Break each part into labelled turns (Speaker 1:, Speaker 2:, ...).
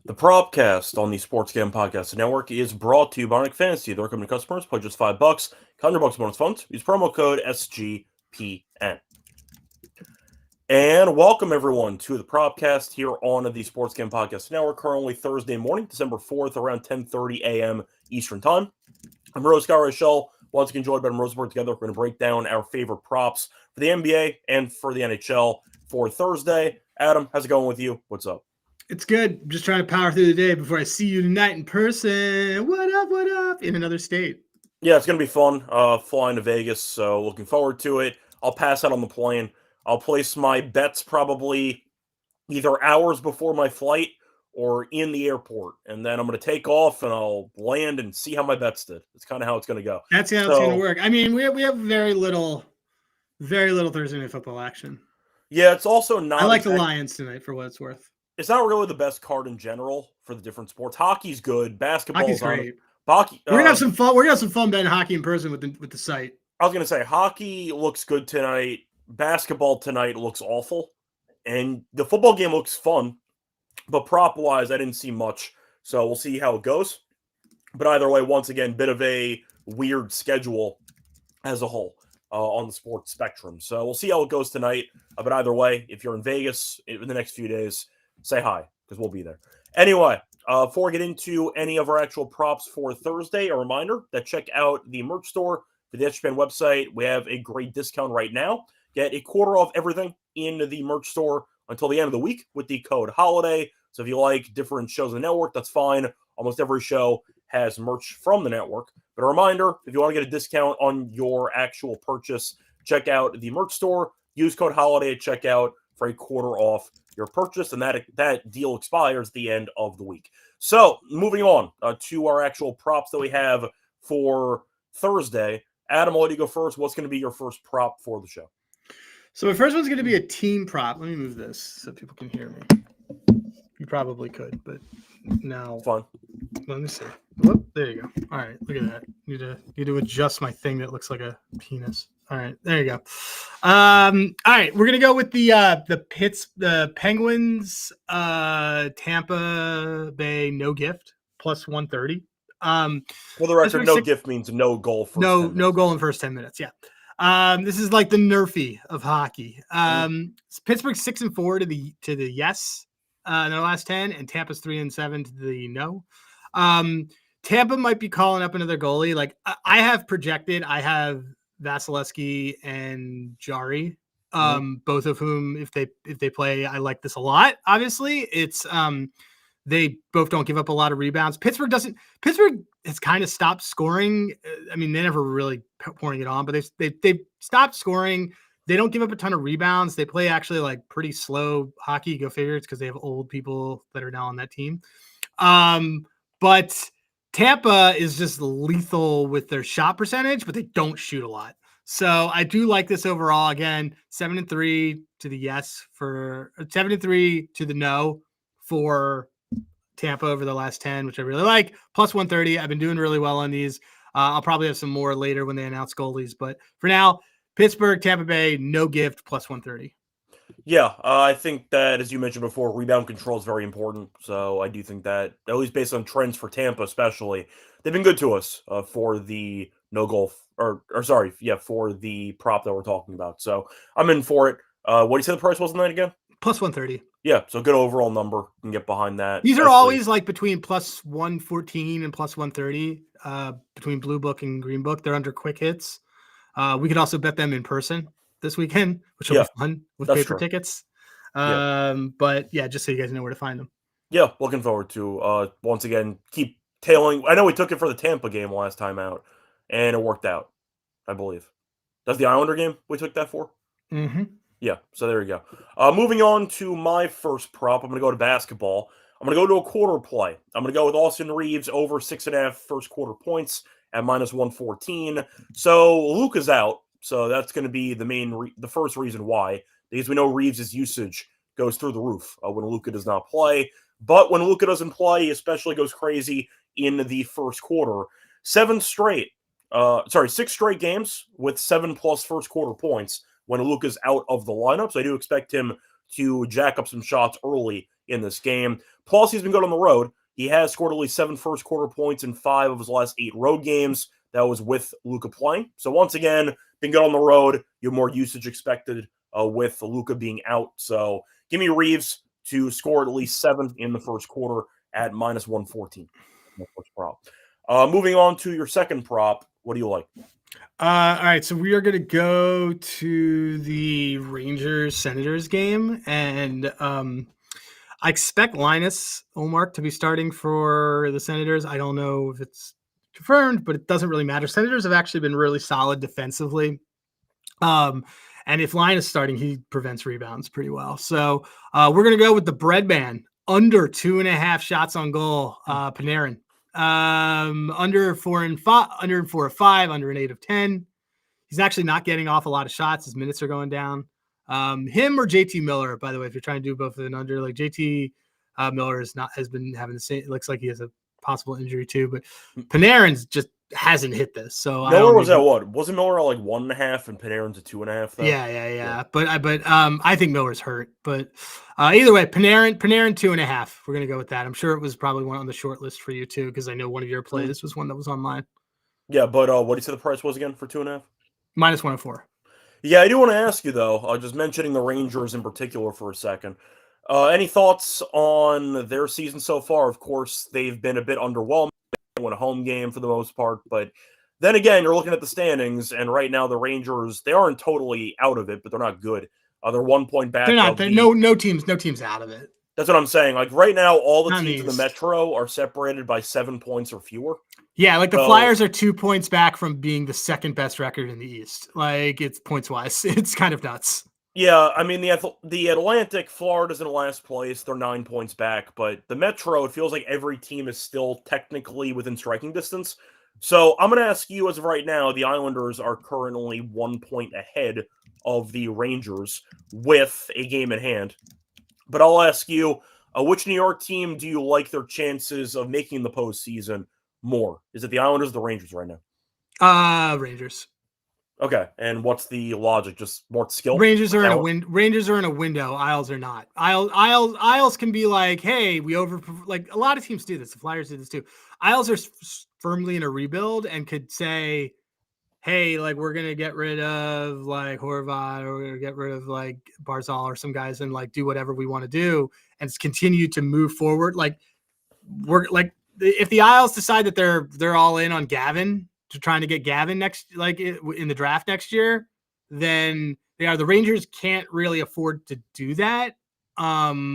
Speaker 1: The Propcast on the Sports Gambling Podcast Network is brought to you by Onyx Fantasy. They're coming to customers, pledge just $5, $100 bonus funds. Use promo code SGPN. And welcome everyone to the Propcast here on the Sports Gambling Podcast Network. Currently Thursday morning, December 4th, around 10:30 a.m. Eastern Time. I'm Reichel. Once again, joined by Rosenberg. Together, we're going to break down our favorite props for the NBA and for the NHL for Thursday. Adam, how's it going with you? What's up?
Speaker 2: It's good. I'm just trying to power through the day before I see you tonight in person. What up, in another state.
Speaker 1: Yeah, it's going to be fun flying to Vegas, so looking forward to it. I'll pass out on the plane. I'll place my bets probably either hours before my flight or in the airport, and then I'm going to take off and I'll land and see how my bets did. It's kind of how it's going to go.
Speaker 2: That's how it's going to work. I mean, we have very little Thursday night football action.
Speaker 1: Yeah, it's also not.
Speaker 2: I like the Lions tonight for what it's worth.
Speaker 1: It's not really the best card in general for the different sports. Hockey's good. Basketball's
Speaker 2: great.
Speaker 1: We're
Speaker 2: gonna have some fun. We're gonna have some fun betting hockey in person with the site.
Speaker 1: I was gonna say hockey looks good tonight. Basketball tonight looks awful, and the football game looks fun. But prop wise, I didn't see much, so we'll see how it goes. But either way, once again, bit of a weird schedule as a whole on the sports spectrum. So we'll see how it goes tonight. But either way, if you're in Vegas in the next few days, say hi, because we'll be there. Anyway, before we get into any of our actual props for Thursday, a reminder that check out the merch store for the SGPN website. We have a great discount right now. Get a quarter off everything in the merch store until the end of the week with the code HOLIDAY. So if you like different shows on the network, that's fine. Almost every show has merch from the network. But a reminder, if you want to get a discount on your actual purchase, check out the merch store. Use code HOLIDAY at checkout for a quarter off your purchase, and that deal expires at the end of the week. So moving on to our actual props that we have for Thursday. Adam, I'll let you go first. What's going to be your first prop for the show?
Speaker 2: So my first one's going to be a team prop. Let me move this so people can hear me. You probably could, but now
Speaker 1: Fun.
Speaker 2: Let me see. Whoop, there you go. All right, look at that. Need to adjust my thing that looks like a penis. All right, there you go. All right, we're gonna go with the Penguins, Tampa Bay no gift plus 130.
Speaker 1: For the record, no gift means no goal.
Speaker 2: No goal in first 10 minutes. Yeah. This is like the Nerfy of hockey. Pittsburgh 6-4 to the yes in their last 10, and Tampa's 3-7 to the no. Tampa might be calling up another goalie. Like I have Vasilevsky and Jari, both of whom, if they play, I like this a lot. Obviously, it's they both don't give up a lot of rebounds. Pittsburgh has kind of stopped scoring. I mean, they never really pouring it on, but they stopped scoring. They don't give up a ton of rebounds. They play actually like pretty slow hockey. Go figure. It's because they have old people that are now on that team. But Tampa is just lethal with their shot percentage, but they don't shoot a lot. So I do like this overall. Again, 7-3 to the yes for 7-3 to the no for Tampa over the last 10, which I really like. Plus 130. I've been doing really well on these. I'll probably have some more later when they announce goalies, but for now, Pittsburgh, Tampa Bay, no gift, plus 130.
Speaker 1: Yeah, I think that, as you mentioned before, rebound control is very important. So I do think that, at least based on trends for Tampa especially, they've been good to us for the no goal, for the prop that we're talking about. So I'm in for it. What do you say the price was on that again?
Speaker 2: Plus 130.
Speaker 1: Yeah, so good overall number. You can get behind that.
Speaker 2: These are always like between plus 114 and plus 130 between Blue Book and Green Book. They're under quick hits. We could also bet them in person this weekend, which will be fun with paper tickets. But yeah, just so you guys know where to find them.
Speaker 1: Yeah, looking forward to once again keep tailing. I know we took it for the Tampa game last time out, and it worked out, I believe. That's the Islander game we took that for?
Speaker 2: Mm-hmm.
Speaker 1: Yeah, so there you go. Moving on to my first prop, I'm going to go to basketball. I'm going to go to a quarter play. I'm going to go with Austin Reeves over 6.5 first quarter points at minus 114. So Luka's out, so that's going to be the first reason why, because we know Reeves' usage goes through the roof when Luka does not play. But when Luka doesn't play, he especially goes crazy in the first quarter. 6 straight games with 7+ first quarter points when Luka's out of the lineup. So I do expect him to jack up some shots early in this game. Plus, he's been good on the road. He has scored at least 7 first-quarter points in 5 of his last 8 road games. That was with Luka playing. So once again, been good on the road. You have more usage expected with Luka being out. So give me Reeves to score at least 7 in the first quarter at minus 114. First prop. Moving on to your second prop. What do you like?
Speaker 2: All right, so we are going to go to the Rangers-Senators game, and I expect Linus Ullmark to be starting for the Senators. I don't know if it's confirmed, but it doesn't really matter. Senators have actually been really solid defensively. And if Linus is starting, he prevents rebounds pretty well. So we're going to go with the bread man, under 2.5 shots on goal, Panarin. Under 4 and 5, under 4 of 5, under an 8 of 10. He's actually not getting off a lot of shots. His minutes are going down. Him or JT Miller, by the way, if you're trying to do both of an under, like JT Miller has been having the same. It looks like he has a possible injury too, but Panarin's just hasn't hit this. So
Speaker 1: Miller was at what? Wasn't Miller at like 1.5 and Panarin's at 2.5? Though?
Speaker 2: Yeah. But I think Miller's hurt. But either way, Panarin 2.5. We're gonna go with that. I'm sure it was probably one on the short list for you too, because I know one of your plays was one that was on mine.
Speaker 1: Yeah, but what do you say the price was again for 2.5?
Speaker 2: Minus 104.
Speaker 1: Yeah, I do want to ask you though. Just mentioning the Rangers in particular for a second. Any thoughts on their season so far? Of course, they've been a bit underwhelming. They won a home game for the most part, but then again, you're looking at the standings, and right now the Rangers, they aren't totally out of it, but they're not good. They're 1 point back.
Speaker 2: They're not. No teams out of it.
Speaker 1: That's what I'm saying. Like right now, all the
Speaker 2: Not
Speaker 1: teams in the Metro are separated by 7 points or fewer.
Speaker 2: Yeah, like the Flyers are 2 points back from being the second best record in the East. Like it's points wise, it's kind of nuts.
Speaker 1: Yeah, I mean the Atlantic, Florida's in last place. They're 9 points back, but the Metro, it feels like every team is still technically within striking distance. So I'm going to ask you, as of right now, the Islanders are currently 1 point ahead of the Rangers with a game in hand. But I'll ask you, which New York team do you like their chances of making the postseason more? Is it the Islanders or the Rangers right now?
Speaker 2: Rangers.
Speaker 1: Okay, and what's the logic? Just more skill?
Speaker 2: Rangers are in a window. Isles are not. Isles can be like, hey, like a lot of teams do this. The Flyers do this too. Isles are firmly in a rebuild and could say, hey, like we're gonna get rid of like Horvat, or we're gonna get rid of like Barzal or some guys and like do whatever we want to do and continue to move forward. Like we're like if the Isles decide that they're all in on Gavin, to trying to get Gavin next, like in the draft next year, then the Rangers can't really afford to do that.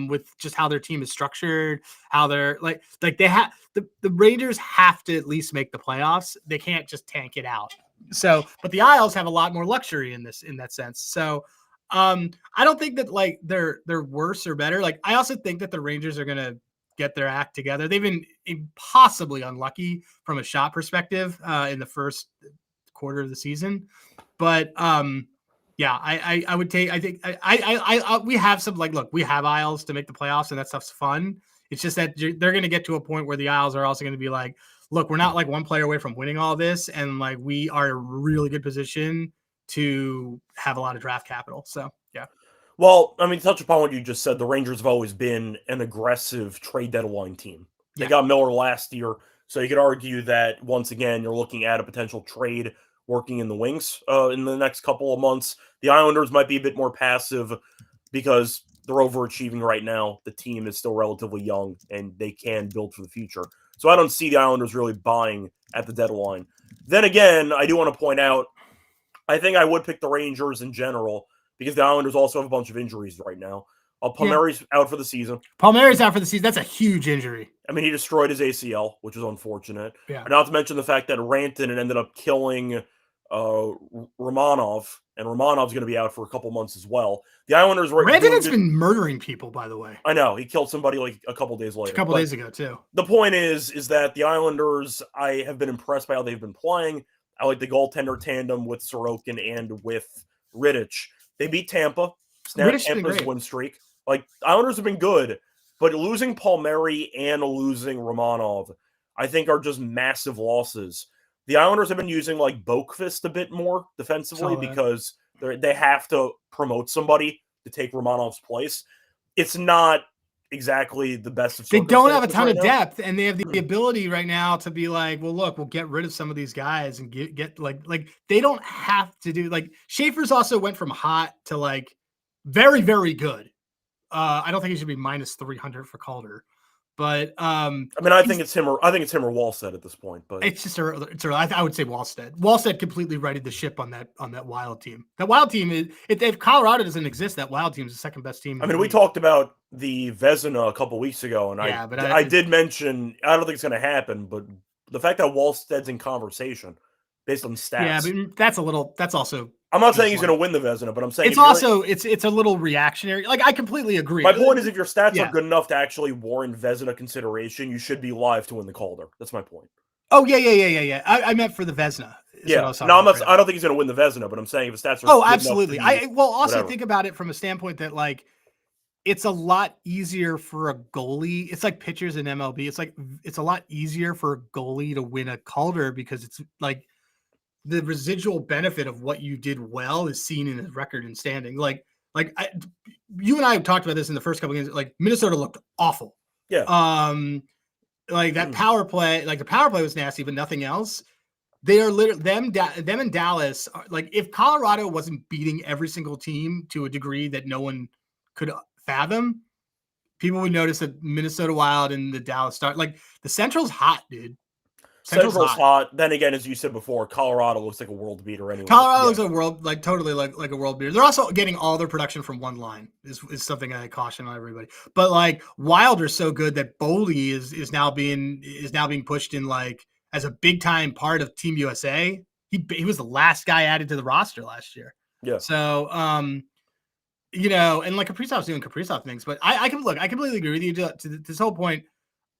Speaker 2: With just how their team is structured, how they're like they have the Rangers have to at least make the playoffs. They can't just tank it out. So, but the Isles have a lot more luxury in that sense. So, I don't think that like they're worse or better. Like I also think that the Rangers are gonna get their act together. They've been impossibly unlucky from a shot perspective in the first quarter of the season, but yeah, I would take. I think we have some look, we have Isles to make the playoffs, and that stuff's fun. It's just that they're going to get to a point where the Isles are also going to be like, look, we're not like one player away from winning all this, and like we are in a really good position to have a lot of draft capital. So yeah.
Speaker 1: Well, I mean, touch upon what you just said. The Rangers have always been an aggressive trade deadline team. They got Miller last year, so you could argue that once again you're looking at a potential trade working in the wings in the next couple of months. The Islanders might be a bit more passive because they're overachieving right now. The team is still relatively young, and they can build for the future. So I don't see the Islanders really buying at the deadline. Then again, I do want to point out, I think I would pick the Rangers in general because the Islanders also have a bunch of injuries right now. Palmieri's out for the season.
Speaker 2: Palmieri's out for the season. That's a huge injury.
Speaker 1: I mean, he destroyed his ACL, which is unfortunate.
Speaker 2: Yeah.
Speaker 1: Not to mention the fact that Rantanen ended up killing Romanov, and Romanov's going to be out for a couple months as well. The Islanders were...
Speaker 2: Rantanen's been murdering people, by the way.
Speaker 1: I know. He killed somebody like a couple days later.
Speaker 2: A couple days ago, too.
Speaker 1: The point is that the Islanders, I have been impressed by how they've been playing. I like the goaltender tandem with Sorokin and with Rittich. They beat Tampa. Snapped Tampa's win streak. Like, Islanders have been good, but losing Palmieri and losing Romanov, I think, are just massive losses. The Islanders have been using, like, Boqvist a bit more defensively because they have to promote somebody to take Romanov's place. It's not exactly the best of
Speaker 2: They don't have a
Speaker 1: circumstances
Speaker 2: ton
Speaker 1: right
Speaker 2: of
Speaker 1: now.
Speaker 2: depth, and they have the ability right now to be like, well, look, we'll get rid of some of these guys and get like they don't have to do like Schaefer's also went from hot to like very, very good. I don't think he should be minus 300 for Calder, but
Speaker 1: I mean, I think it's him or Wallstead at this point, but
Speaker 2: it's just early. It's early. I would say Wallstead. Wallstead completely righted the ship on that Wild team. That Wild team is if Colorado doesn't exist, that Wild team is the second best team.
Speaker 1: I mean, we talked about the Vezina a couple weeks ago, and I did mention I don't think it's going to happen, but the fact that Wallstead's in conversation based on stats.
Speaker 2: Yeah, but that's also.
Speaker 1: I'm not saying he's going to win the Vezina, but I'm saying
Speaker 2: it's also it's a little reactionary. Like I completely agree.
Speaker 1: My point is, if your stats are good enough to actually warrant Vezina consideration, you should be live to win the Calder. That's my point.
Speaker 2: Oh yeah. I meant for the Vezina.
Speaker 1: Yeah, no, I don't think he's going to win the Vezina, but I'm saying if his stats are
Speaker 2: oh, absolutely. Also
Speaker 1: whatever.
Speaker 2: think about it from a standpoint that like it's a lot easier for a goalie. It's like pitchers in MLB. It's a lot easier for a goalie to win a Calder because it's like the residual benefit of what you did well is seen in his record and standing. You and I talked about this in the first couple of games. Like Minnesota looked awful.
Speaker 1: Yeah.
Speaker 2: Like that power play, like the power play was nasty, but nothing else. They are literally them in Dallas. Like if Colorado wasn't beating every single team to a degree that no one could fathom, people would notice that Minnesota Wild and the Dallas Stars, like the Central's hot, dude.
Speaker 1: Central's hot. Then again, as you said before, Colorado looks like a world beater anyway.
Speaker 2: Colorado looks totally like a world beater. They're also getting all their production from one line is something I caution on everybody. But like Wilder's so good that Boley is now being pushed in like as a big time part of Team USA. He was the last guy added to the roster last year.
Speaker 1: Yeah.
Speaker 2: So and like Kaprizov's doing Kaprizov things, but I completely agree with you to this whole point.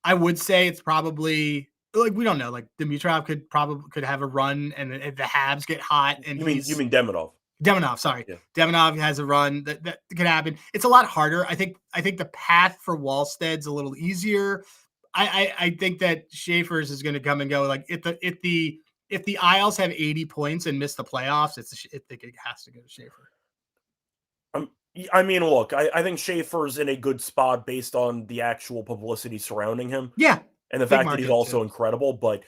Speaker 2: I would say it's probably like we don't know. Like Dimitrov could have a run, and if the Habs get hot, and
Speaker 1: you mean Demonov?
Speaker 2: Demonov, sorry,
Speaker 1: yeah.
Speaker 2: Demonov has a run that could happen. It's a lot harder. I think the path for Wallstead's a little easier. I think that Schaefer's is going to come and go. Like if the Isles have 80 points and miss the playoffs, I think it has to go to Schaefer.
Speaker 1: I mean, look, I think Schaefer's in a good spot based on the actual publicity surrounding him.
Speaker 2: Yeah.
Speaker 1: And the fact that he's also incredible. But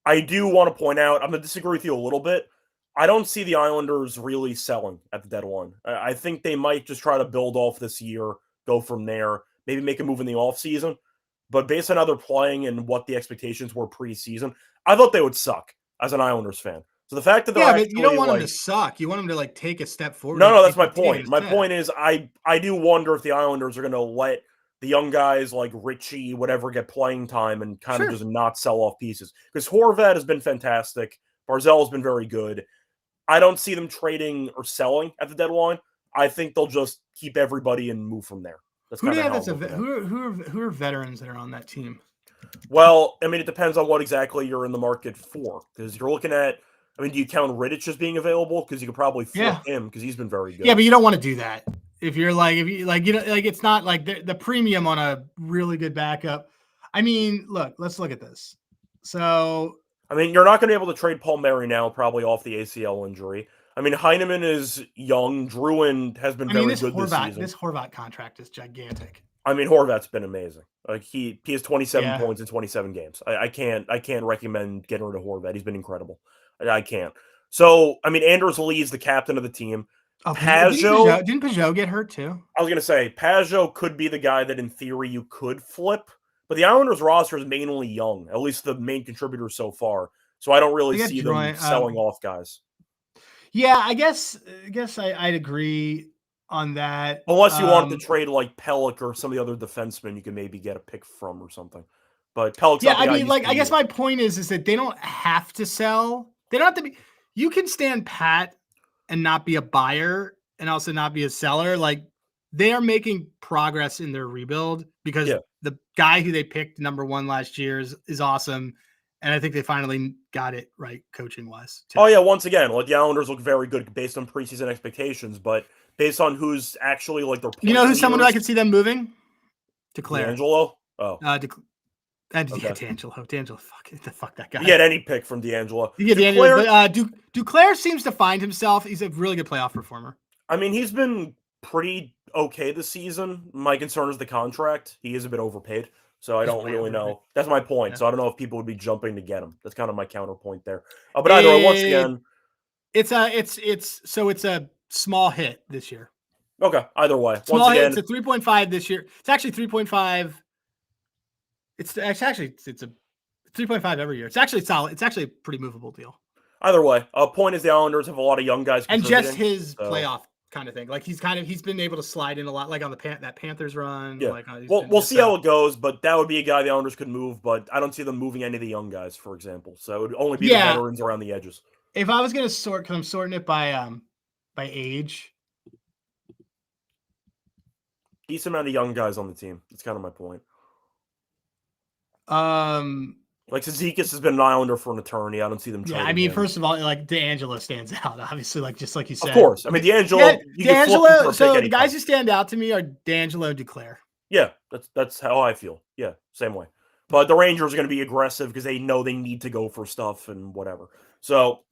Speaker 1: I do want to point out, I'm going to disagree with you a little bit. I don't see the Islanders really selling at the deadline. I think they might just try to build off this year, go from there, maybe make a move in the offseason. But based on how they're playing and what the expectations were preseason, I thought they would suck as an Islanders fan. So the fact that they're
Speaker 2: but you don't want them to suck. You want them to like take a step forward.
Speaker 1: No, that's my point. My point is I do wonder if the Islanders are going to let the young guys like Richie, whatever, get playing time and kind of just not sell off pieces. Because Horvat has been fantastic. Barzal has been very good. I don't see them trading or selling at the deadline. I think they'll just keep everybody and move from there. That's kind of
Speaker 2: who are veterans that are on that team?
Speaker 1: Well, I mean, it depends on what exactly you're in the market for. Because you're looking at, I mean, do you count Rittich as being available? Because you could probably flip him because he's been very good.
Speaker 2: Yeah, but you don't want to do that. If it's not like the premium on a really good backup. I mean, let's look at this. So,
Speaker 1: I mean, you're not going to be able to trade Palmieri now, probably off the ACL injury. I mean, Heineman is young. Druin has been very good this season.
Speaker 2: This Horvat contract is gigantic.
Speaker 1: I mean, Horvat's been amazing. Like he has 27 points in 27 games. I can't recommend getting rid of Horvat. He's been incredible. I can't. So, I mean, Anders Lee is the captain of the team.
Speaker 2: Oh, didn't Peugeot get hurt too?
Speaker 1: I was going to say, Peugeot could be the guy that in theory you could flip, but the Islanders roster is mainly young, at least the main contributors so far. So I don't really see them selling off guys.
Speaker 2: Yeah, I guess I'd agree on that.
Speaker 1: Unless you wanted to trade like Pellick or some of the other defensemen you can maybe get a pick from or something. But Pellick's
Speaker 2: I mean, like, I guess my point is that they don't have to sell. They don't have to be. You can stand pat and not be a buyer and also not be a seller. Like they are making progress in their rebuild because the guy who they picked number 1 last year is awesome. And I think they finally got it right coaching wise.
Speaker 1: Oh yeah. Once again, like the Islanders look very good based on preseason expectations, but based on who's actually like their,
Speaker 2: who's someone I could see them moving? Declare
Speaker 1: D'Angelo. Oh,
Speaker 2: D'Angelo. Fuck that guy.
Speaker 1: You get any pick from D'Angelo.
Speaker 2: You get D'Angelo. But, Duclair seems to find himself. He's a really good playoff performer.
Speaker 1: I mean, he's been pretty okay this season. My concern is the contract. He is a bit overpaid. So I
Speaker 2: He's
Speaker 1: don't
Speaker 2: way
Speaker 1: really
Speaker 2: overpaid.
Speaker 1: know. That's my point.
Speaker 2: Yeah.
Speaker 1: So I don't know if people would be jumping to get him. That's kind of my counterpoint there. But either way, once again,
Speaker 2: it's a small hit this year.
Speaker 1: okay. Either way,
Speaker 2: Small
Speaker 1: once
Speaker 2: hit.
Speaker 1: again,
Speaker 2: It's a 3.5 this year. It's actually 3.5. It's a 3.5 every year. It's actually solid. It's actually a pretty movable deal.
Speaker 1: either way, point is the Islanders have a lot of young guys
Speaker 2: And
Speaker 1: contributing.
Speaker 2: just his playoff kind of thing. Like he's been able to slide in a lot, like on that Panthers run.
Speaker 1: Yeah.
Speaker 2: Like
Speaker 1: We'll see how it goes, but that would be a guy the Islanders could move, but I don't see them moving any of the young guys, for example. So it would only be the veterans around the edges.
Speaker 2: If I was gonna sort, because I'm sorting it by age.
Speaker 1: Decent amount of young guys on the team. That's kind of my point. Like Zizekas has been an Islander for an eternity. I don't see them trading.
Speaker 2: Yeah, I mean,
Speaker 1: him.
Speaker 2: First of all, like DeAngelo stands out, obviously, like just like you said.
Speaker 1: Of course. I mean, DeAngelo.
Speaker 2: So the guys who stand out to me are DeAngelo and Duclair.
Speaker 1: Yeah, that's how I feel. Yeah, same way. But the Rangers are going to be aggressive because they know they need to go for stuff and whatever. So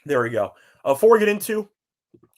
Speaker 1: there we go. Before we get into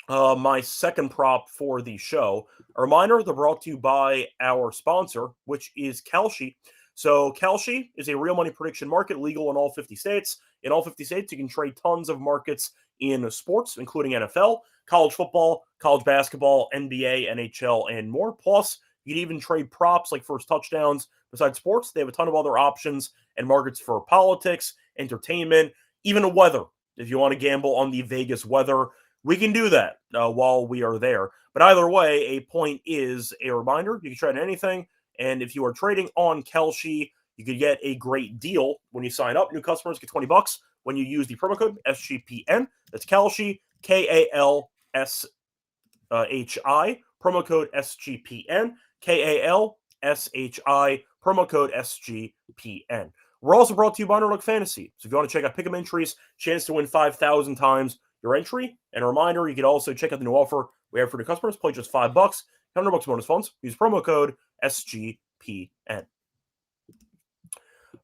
Speaker 1: my second prop for the show, a reminder, they're brought to you by our sponsor, which is Kalshi. So Kalshi is a real money prediction market, legal in all 50 states. In all 50 states, you can trade tons of markets in sports, including NFL, college football, college basketball, NBA, NHL, and more. Plus, you can even trade props like first touchdowns. Besides sports, they have a ton of other options and markets for politics, entertainment, even the weather. If you want to gamble on the Vegas weather, we can do that while we are there. But either way, a point is a reminder. You can trade anything. And if you are trading on Kalshi, you could get a great deal when you sign up. New customers get $20 when you use the promo code SGPN. That's Kalshi, Kalshi, promo code SGPN, Kalshi, promo code SGPN. We're also brought to you by Underdog Fantasy. So if you want to check out pick'em entries, chance to win 5,000 times your entry. And a reminder, you can also check out the new offer we have for new customers. Play just $5, $100 bonus funds. Use promo code SGPN.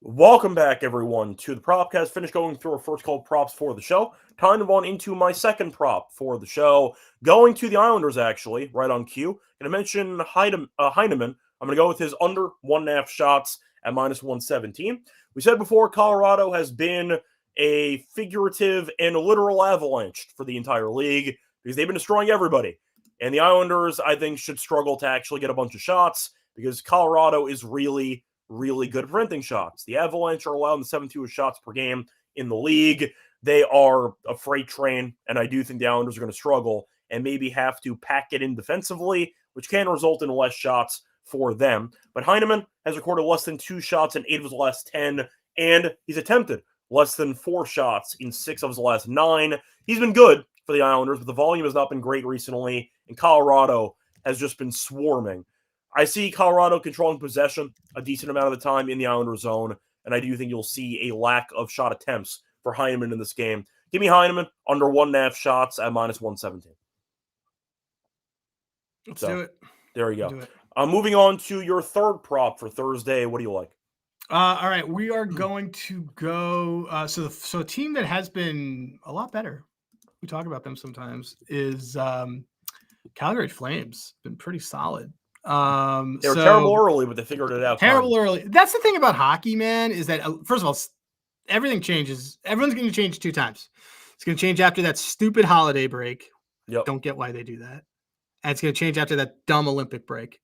Speaker 1: Welcome back, everyone, to the Propcast. Finished going through our first called props for the show. Time to move on into my second prop for the show. Going to the Islanders, actually, right on cue. Going to mention Heineman. I'm going to go with his under 1.5 shots at minus 117. We said before, Colorado has been a figurative and literal avalanche for the entire league because they've been destroying everybody. And the Islanders, I think, should struggle to actually get a bunch of shots because Colorado is really, really good at preventing shots. The Avalanche are allowing the 7-2 shots per game in the league. They are a freight train, and I do think the Islanders are going to struggle and maybe have to pack it in defensively, which can result in less shots for them. But Heineman has recorded less than 2 shots in 8 of his last 10, and he's attempted less than 4 shots in 6 of his last 9. He's been good for the Islanders, but the volume has not been great recently, and Colorado has just been swarming. I see Colorado controlling possession a decent amount of the time in the Islander zone, and I do think you'll see a lack of shot attempts for Heineman in this game. Give me Heineman under 1.5 shots at minus 117.
Speaker 2: Let's do it.
Speaker 1: There you go. Moving on to your third prop for Thursday. What do you like?
Speaker 2: All right, we are going to go. So a team that has been a lot better. We talk about them sometimes. Is Calgary Flames been pretty solid.
Speaker 1: They were terrible early, but they figured it out.
Speaker 2: Terrible early. That's the thing about hockey, man. Is that first of all, everything changes. Everyone's going to change 2 times. It's going to change after that stupid holiday break.
Speaker 1: Yep.
Speaker 2: Don't get why they do that. And it's going to change after that dumb Olympic break.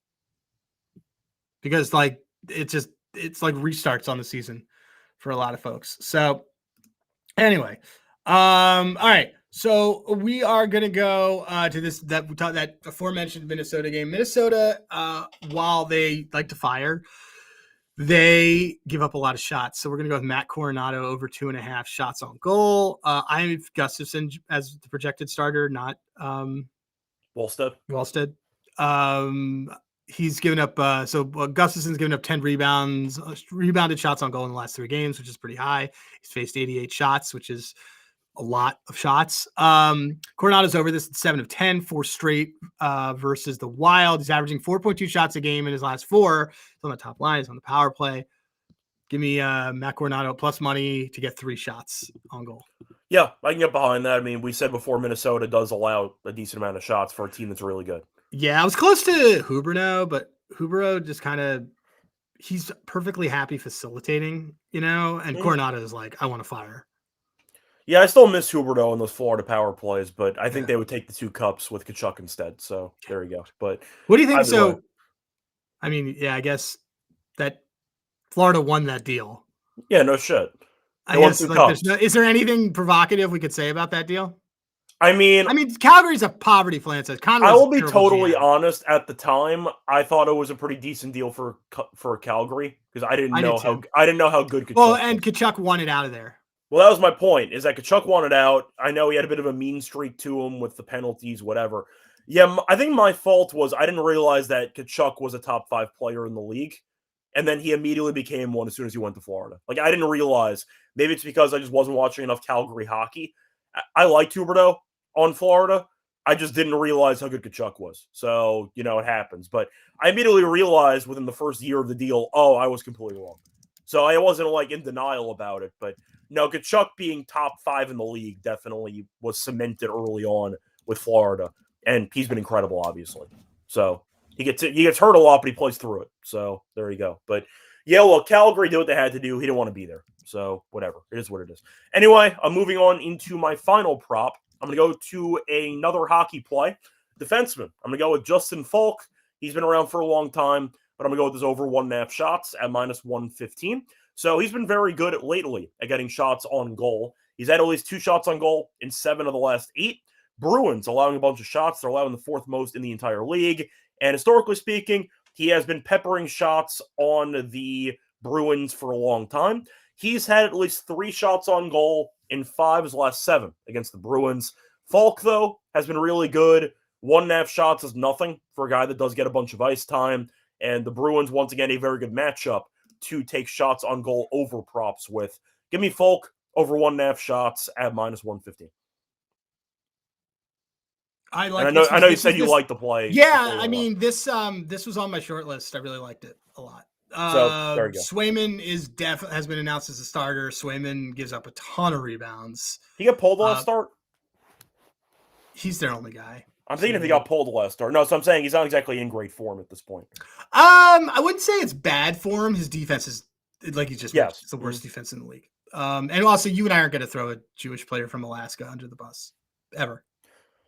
Speaker 2: Because it's like restarts on the season for a lot of folks. So anyway, all right. So we are going to go to that aforementioned Minnesota game. Minnesota, while they like to fire, they give up a lot of shots. So we're going to go with Matt Coronado over 2.5 shots on goal. I have Gustafsson as the projected starter, not Wallstead. He's given up. Gustafsson's given up 10 rebounded shots on goal in the last 3 games, which is pretty high. He's faced 88 shots, which is a lot of shots. Coronado's over this at 7 of 10, 4 straight versus the Wild. He's averaging 4.2 shots a game in his last 4. He's on the top line. He's on the power play. Give me Matt Coronado plus money to get 3 shots on goal.
Speaker 1: Yeah, I can get behind that. I mean, we said before Minnesota does allow a decent amount of shots for a team that's really good.
Speaker 2: Yeah, I was close to Huberno, but Huberno just kind of he's perfectly happy facilitating, and Coronado is like, I want to fire.
Speaker 1: Yeah, I still miss Huberto in those Florida power plays, but I think
Speaker 2: Yeah.
Speaker 1: they would take the 2 cups with Kachuk instead. So there you go. But
Speaker 2: What do you think?
Speaker 1: either way,
Speaker 2: So, I mean, yeah, I guess that Florida won that deal.
Speaker 1: yeah, no shit. They
Speaker 2: I
Speaker 1: won
Speaker 2: guess
Speaker 1: 2
Speaker 2: like there's
Speaker 1: cups.
Speaker 2: no. Is there anything provocative we could say about that deal?
Speaker 1: I mean,
Speaker 2: I mean, Calgary's a poverty franchise.
Speaker 1: I
Speaker 2: Conroy's a
Speaker 1: will be
Speaker 2: terrible
Speaker 1: totally
Speaker 2: GM.
Speaker 1: honest. At the time, I thought it was a pretty decent deal for Calgary because I didn't
Speaker 2: I did
Speaker 1: know
Speaker 2: too.
Speaker 1: how good
Speaker 2: Well,
Speaker 1: Kachuk
Speaker 2: and
Speaker 1: was.
Speaker 2: Kachuk won it out of there.
Speaker 1: Well, that was my point. Is that Kachuk wanted out. I know he had a bit of a mean streak to him with the penalties, whatever. Yeah, I think my fault was I didn't realize that Kachuk was a top 5 player in the league, and then he immediately became one as soon as he went to Florida. Like I didn't realize. Maybe it's because I just wasn't watching enough Calgary hockey. I liked Huberdeau on Florida. I just didn't realize how good Kachuk was. So it happens. But I immediately realized within the first year of the deal, oh, I was completely wrong. So I wasn't like in denial about it, but. No, Kachuk being top 5 in the league definitely was cemented early on with Florida, and he's been incredible, obviously. So he gets hurt a lot, but he plays through it. So there you go. But yeah, well, Calgary did what they had to do. He didn't want to be there, so whatever. It is what it is. Anyway, I'm moving on into my final prop. I'm gonna go to another hockey play, defenseman. I'm gonna go with Justin Falk. He's been around for a long time, but I'm gonna go with his over 1.5 shots at -115. So he's been very good lately at getting shots on goal. He's had at least 2 shots on goal in 7 of the last 8. Bruins allowing a bunch of shots. They're allowing the 4th most in the entire league. And historically speaking, he has been peppering shots on the Bruins for a long time. He's had at least 3 shots on goal in 5 of his last 7 against the Bruins. Falk, though, has been really good. 1.5 shots is nothing for a guy that does get a bunch of ice time. And the Bruins, once again, a very good matchup to take shots on goal over props with. Give me Falk over 1.5 shots at -115.
Speaker 2: I
Speaker 1: And
Speaker 2: like
Speaker 1: I know
Speaker 2: this.
Speaker 1: I know you
Speaker 2: This
Speaker 1: said
Speaker 2: was
Speaker 1: you
Speaker 2: this.
Speaker 1: like the play.
Speaker 2: Yeah, I mean this was on my short list. I really liked it a lot.
Speaker 1: So there you go.
Speaker 2: Swayman has been announced as a starter. Swayman gives up a ton of rebounds.
Speaker 1: He got pulled the last start.
Speaker 2: He's their only guy.
Speaker 1: I'm thinking if he got pulled the last start. No, so I'm saying he's not exactly in great form at this point.
Speaker 2: I wouldn't say it's bad for him. His defense is like he's just
Speaker 1: yes.
Speaker 2: It's the worst defense in the league. And also, you and I aren't going to throw a Jewish player from Alaska under the bus ever.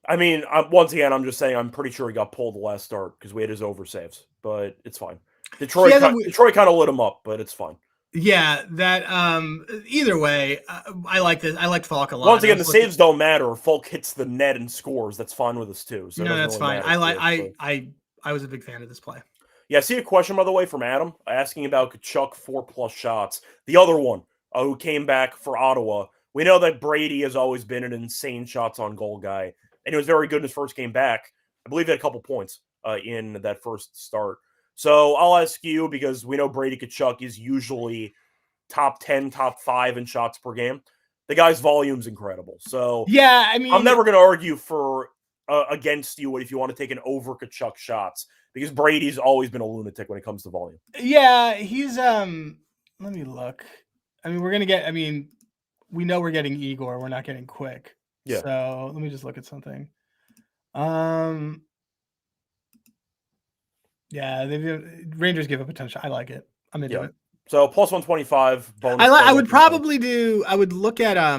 Speaker 1: I mean, once again, I'm just saying I'm pretty sure he got pulled the last start because we had his over saves, but it's fine. Detroit kind of lit him up, but it's fine.
Speaker 2: Yeah, that either way, I like this. I like Falk a lot.
Speaker 1: Once again, the saves don't matter. Falk hits the net and scores. That's fine with us too. So
Speaker 2: no, that's
Speaker 1: really
Speaker 2: fine. I was a big fan of this play.
Speaker 1: Yeah, I see a question, by the way, from Adam asking about Kachuk 4+ shots. The other one who came back for Ottawa. We know that Brady has always been an insane shots on goal guy, and he was very good in his first game back. I believe he had a couple points in that first start. So I'll ask you, because we know Brady Kachuk is usually top 10, top 5 in shots per game. The guy's volume's incredible. So
Speaker 2: yeah, I mean,
Speaker 1: I'm never going to argue for against you if you want to take an over Kachuk shots, because Brady's always been a lunatic when it comes to volume.
Speaker 2: Yeah, he's let me look. I mean, we know we're getting Igor. We're not getting Quick.
Speaker 1: Yeah.
Speaker 2: So let me just look at something. Yeah, Rangers give up a ton of shots. I like it. I'm into it.
Speaker 1: So plus 125 bonus.
Speaker 2: I would probably do. I would look at I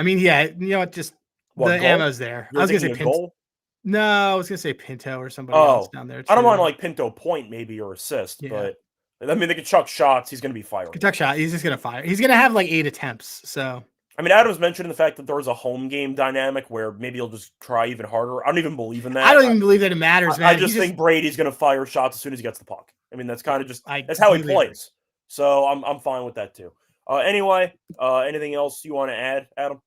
Speaker 2: mean, yeah, you know what? Just the ammo's there.
Speaker 1: You're thinking of goal?
Speaker 2: No, I was gonna say Pinto or somebody else down there too.
Speaker 1: I don't mind like Pinto point maybe or assist, but I mean they could chuck shots. He's gonna be firing.
Speaker 2: Chuck shot. He's just gonna fire. He's gonna have like 8 attempts. So
Speaker 1: I mean, Adam's mentioned the fact that there was a home game dynamic where maybe he'll just try even harder. I don't even believe in that.
Speaker 2: I don't even believe that it matters, man.
Speaker 1: I just think Brady's gonna fire shots as soon as he gets the puck. I mean, that's kind of just that's how he plays. So I'm fine with that too. Anyway, anything else you want to add, Adam?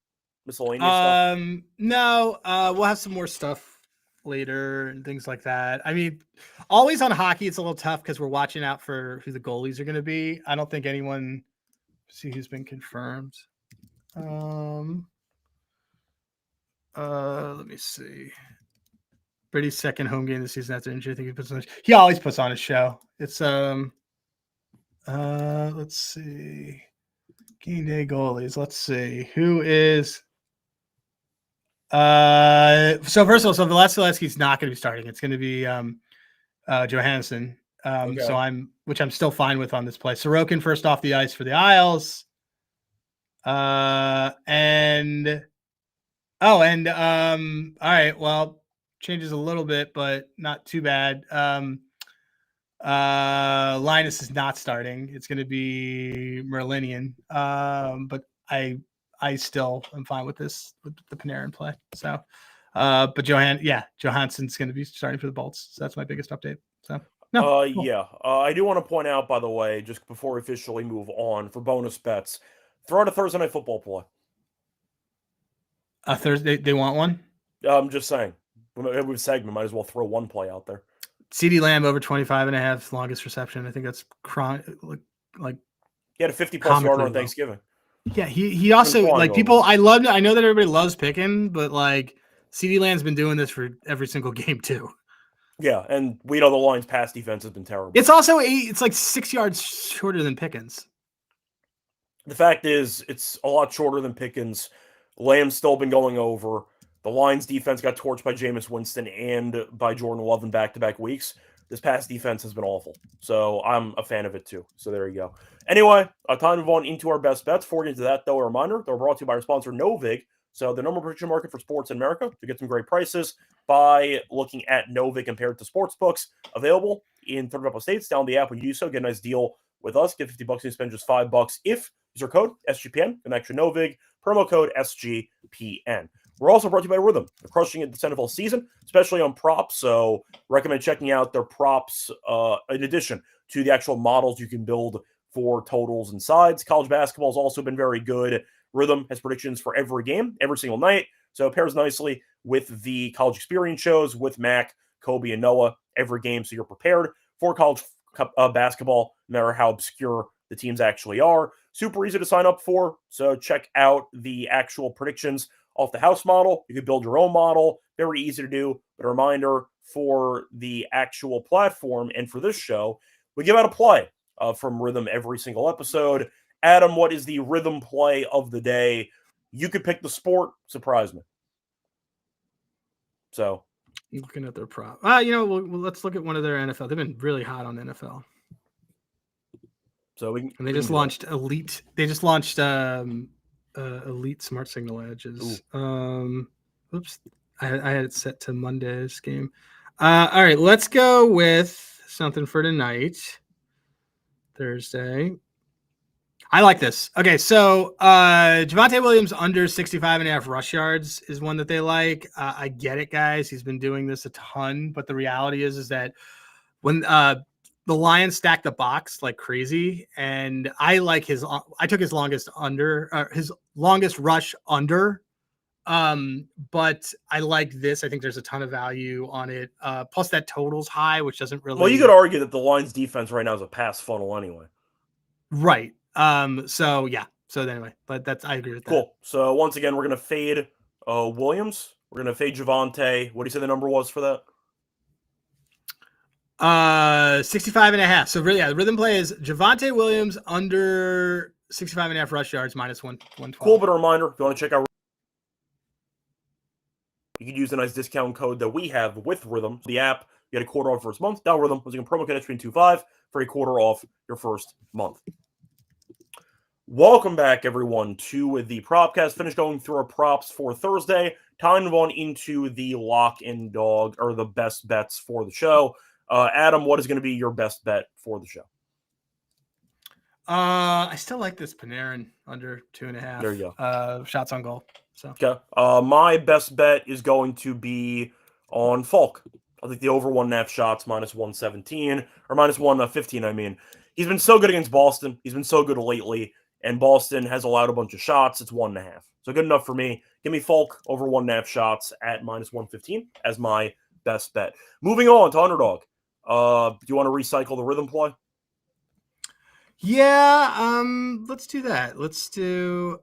Speaker 1: Miscellaneous stuff?
Speaker 2: No. We'll have some more stuff later and things like that. I mean, always on hockey, it's a little tough because we're watching out for who the goalies are going to be. I don't think anyone see who's been confirmed. Let me see. Brady's second home game this season after injury. I think he always puts on a show. It's let's see. Game day goalies. Let's see who is. So first of all, so Vasilevsky's not going to be starting. It's going to be Johansson.
Speaker 1: Okay.
Speaker 2: So I'm still fine with on this play. Sorokin first off the ice for the Isles. All right. Well, changes a little bit, but not too bad. Linus is not starting. It's going to be Merlinian. But I still am fine with this with the Panarin play. So, but Johansson's going to be starting for the Bolts. So that's my biggest update. So, no. Cool.
Speaker 1: Yeah. I do want to point out, by the way, just before we officially move on, for bonus bets, throw out a Thursday Night Football play.
Speaker 2: Thursday, they want one?
Speaker 1: I'm just saying. With segment, might as well throw one play out there.
Speaker 2: CD Lamb over 25.5, longest reception. I think that's like
Speaker 1: he had a 50+ yarder on Thanksgiving.
Speaker 2: Yeah, he also like people. I know that everybody loves picking, but like CD Lamb's been doing this for every single game too.
Speaker 1: Yeah, and we know the Lions' pass defense has been terrible.
Speaker 2: It's also it's like 6 yards shorter than Pickens.
Speaker 1: The fact is, it's a lot shorter than Pickens. Lamb's still been going over. The Lions' defense got torched by Jameis Winston and by Jordan Love in back-to-back weeks. This pass defense has been awful. So I'm a fan of it too. So there you go. Anyway, time to move on into our best bets. Before we get into that, though, a reminder, they're brought to you by our sponsor, Novig. So the number one prediction market for sports in America, to get some great prices by looking at Novig compared to sportsbooks. Available in 30 plus states. Download the app when you do so. Get a nice deal with us. Get $50 and spend just $5 if use our code SGPN. An extra Novig. Promo code SGPN. We're also brought to you by Rhythm. They're crushing it this NFL season, especially on props. So recommend checking out their props in addition to the actual models you can build for totals and sides. College basketball has also been very good. Rhythm has predictions for every game, every single night. So it pairs nicely with the college experience shows with Mac, Kobe, and Noah every game. So you're prepared for college basketball, no matter how obscure the teams actually are. Super easy to sign up for. So check out the actual predictions off the house model. You can build your own model. Very easy to do. But a reminder for the actual platform and for this show, we give out a play from Rhythm every single episode. Adam, what is the Rhythm play of the day? You could pick the sport. Surprise me. So,
Speaker 2: looking at their prop. Let's look at one of their NFL. They've been really hot on NFL.
Speaker 1: So
Speaker 2: they just launched Elite. They just launched Elite Smart Signal Edges. Oops, I had it set to Monday's game. All right, let's go with something for tonight, Thursday. I like this. Okay, so Javonte Williams under 65.5 rush yards is one that they like. I get it, guys. He's been doing this a ton, but the reality is that when the Lions stacked the box like crazy, and I took his longest rush under. But I like this. I think there's a ton of value on it. Plus that total's high, which doesn't really.
Speaker 1: Well, you could argue that the Lions defense right now is a pass funnel anyway.
Speaker 2: Right. So yeah. So anyway, but I agree with that.
Speaker 1: Cool. So once again, we're gonna fade Williams. We're gonna fade Javonte. What do you say the number was for that?
Speaker 2: 65.5. So really, the rhythm play is Javonte Williams under 65.5 rush yards minus 112.
Speaker 1: Cool, but a reminder, if you want to check out, you can use the nice discount code that we have with Rhythm. The app, you get a quarter off first month. Down Rhythm, using promo code SGPN25 for a quarter off your first month. Welcome back, everyone, to the Propcast. Finished going through our props for Thursday. Time to move on into the lock and dog, or the best bets for the show. Adam, what is going to be your best bet for the show?
Speaker 2: I still like this Panarin under 2.5.
Speaker 1: There you go.
Speaker 2: Shots on goal. So
Speaker 1: okay. My best bet is going to be on Falk. I think the over 1.5 shots minus 117 or minus 115. I mean, he's been so good against Boston. He's been so good lately, and Boston has allowed a bunch of shots. It's 1.5, so good enough for me. Give me Falk over 1.5 shots at minus 115 as my best bet. Moving on to underdog. Do you want to recycle the rhythm play?
Speaker 2: Yeah, let's do that. Let's do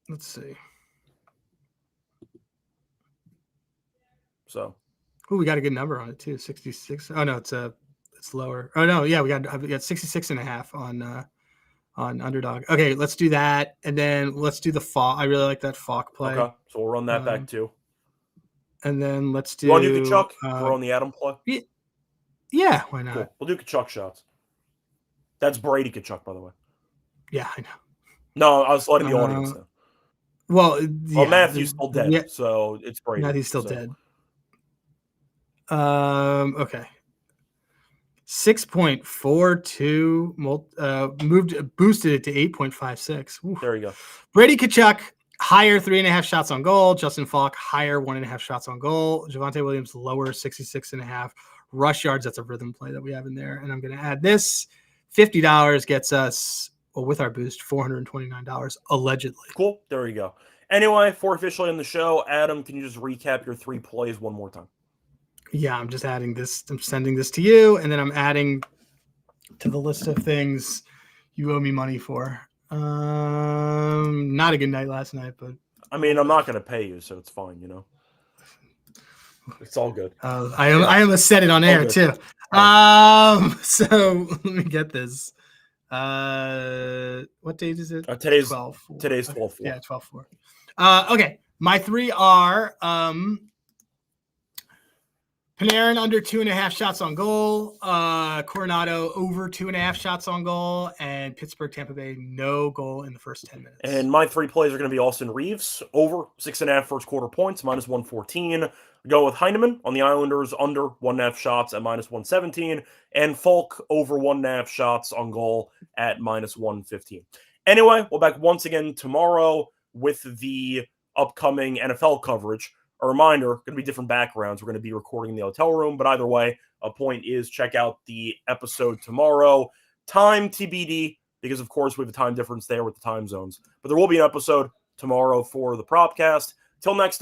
Speaker 2: let's see.
Speaker 1: So,
Speaker 2: we got a good number on it too. 66. Oh no, it's lower. Oh no, yeah, we got 66.5 on underdog. Okay, let's do that, and then let's do the Falk. I really like that Falk play.
Speaker 1: Okay, so we'll run that back too.
Speaker 2: And then let's do.
Speaker 1: You want to do Kachuk? We're on the Adam play.
Speaker 2: Yeah, why not?
Speaker 1: Cool. We'll do Kachuk shots. That's Brady Kachuk, by the way.
Speaker 2: Yeah, I know.
Speaker 1: No, I was letting the audience know.
Speaker 2: Well,
Speaker 1: Matthew's still dead, so it's Brady.
Speaker 2: Matthew's still dead. Okay. 6.42 boosted it to 8.56.
Speaker 1: There you go.
Speaker 2: Brady Kachuk, higher 3.5 shots on goal. Justin Falk, higher 1.5 shots on goal. Javonte Williams, lower 66.5 rush yards. That's a rhythm play that we have in there. And I'm going to add this. $50 gets us, well, with our boost, $429 allegedly.
Speaker 1: Cool. There you go. Anyway, for officially on the show, Adam, can you just recap your 3 plays one more time?
Speaker 2: Yeah, I'm just adding this. I'm sending this to you, and then I'm adding to the list of things you owe me money for. Not a good night last night, but
Speaker 1: I mean, I'm not going to pay you, so it's fine. You know, it's all good.
Speaker 2: I almost said it on air too. So let me get this. What date is it?
Speaker 1: Today's
Speaker 2: 12.
Speaker 1: Today's 12/4.
Speaker 2: Yeah, 12/4. Okay, my 3 are Panarin under 2.5 shots on goal, Coronado over 2.5 shots on goal, and Pittsburgh Tampa Bay no goal in the first 10 minutes.
Speaker 1: And my 3 plays are going to be Austin Reeves over 6.5 first quarter points, -114. Go with Heineman on the Islanders under 1.5 shots at -117, and Falk over 1.5 shots on goal at -115. Anyway, we'll back once again tomorrow with the upcoming NFL coverage. A reminder, going to be different backgrounds. We're going to be recording in the hotel room, but either way, a point is check out the episode tomorrow. Time TBD, because of course we have a time difference there with the time zones. But there will be an episode tomorrow for the Propcast. Till next time.